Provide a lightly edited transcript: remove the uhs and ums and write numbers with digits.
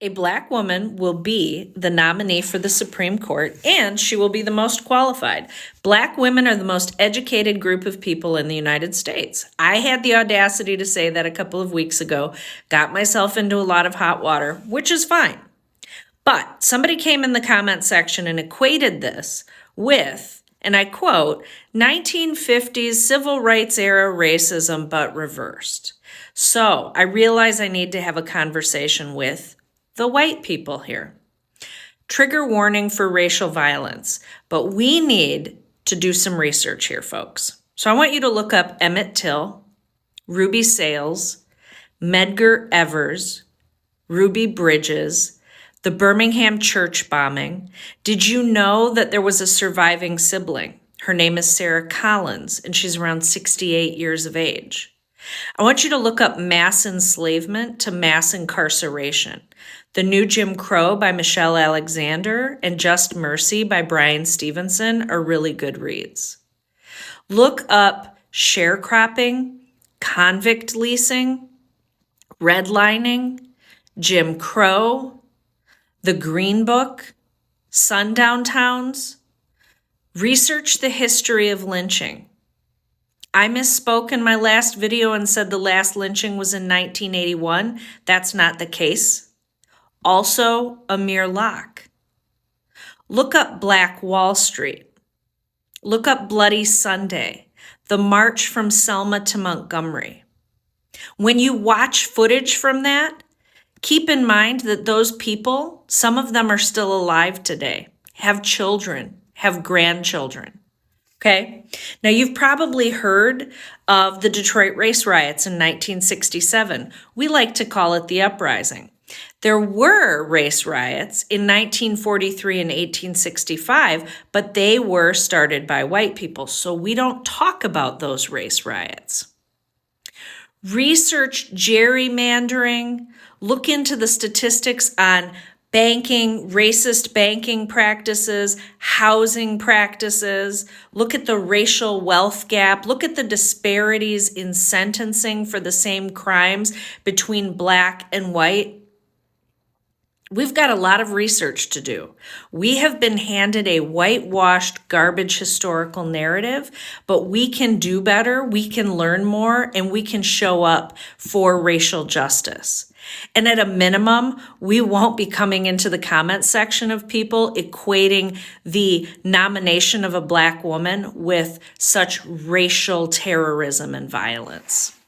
A Black woman will be the nominee for the Supreme Court, and she will be the most qualified. Black women are the most educated group of people in the United States. I had the audacity to say that a couple of weeks ago, got myself into a lot of hot water, which is fine. But somebody came in the comment section and equated this with, and I quote, 1950s civil rights era racism, but reversed. So I realize I need to have a conversation with the white people here. Trigger warning for racial violence, but we need to do some research here, folks. So I want you to look up Emmett Till, Ruby Sales, Medgar Evers, Ruby Bridges, the Birmingham church bombing. Did you know that there was a surviving sibling? Her name is Sarah Collins, and she's around 68 years of age. I want you to look up mass enslavement to mass incarceration. The New Jim Crow by Michelle Alexander and Just Mercy by Brian Stevenson are really good reads. Look up sharecropping, convict leasing, redlining, Jim Crow, the Green Book, sundown towns. Research the history of lynching. I misspoke in my last video and said the last lynching was in 1981. That's not the case. Also, Amir Locke. Look up Black Wall Street. Look up Bloody Sunday, the march from Selma to Montgomery. When you watch footage from that, keep in mind that those people, some of them are still alive today, have children, have grandchildren. Okay. Now, you've probably heard of the Detroit race riots in 1967. We like to call it the uprising. There were race riots in 1943 and 1865, but they were started by white people, so we don't talk about those race riots. Research gerrymandering. Look into the statistics on banking, racist banking practices, housing practices. Look at the racial wealth gap. Look at the disparities in sentencing for the same crimes between Black and white. We've got a lot of research to do. We have been handed a whitewashed garbage historical narrative, but we can do better, we can learn more, and we can show up for racial justice. And at a minimum, we won't be coming into the comment section of people equating the nomination of a Black woman with such racial terrorism and violence.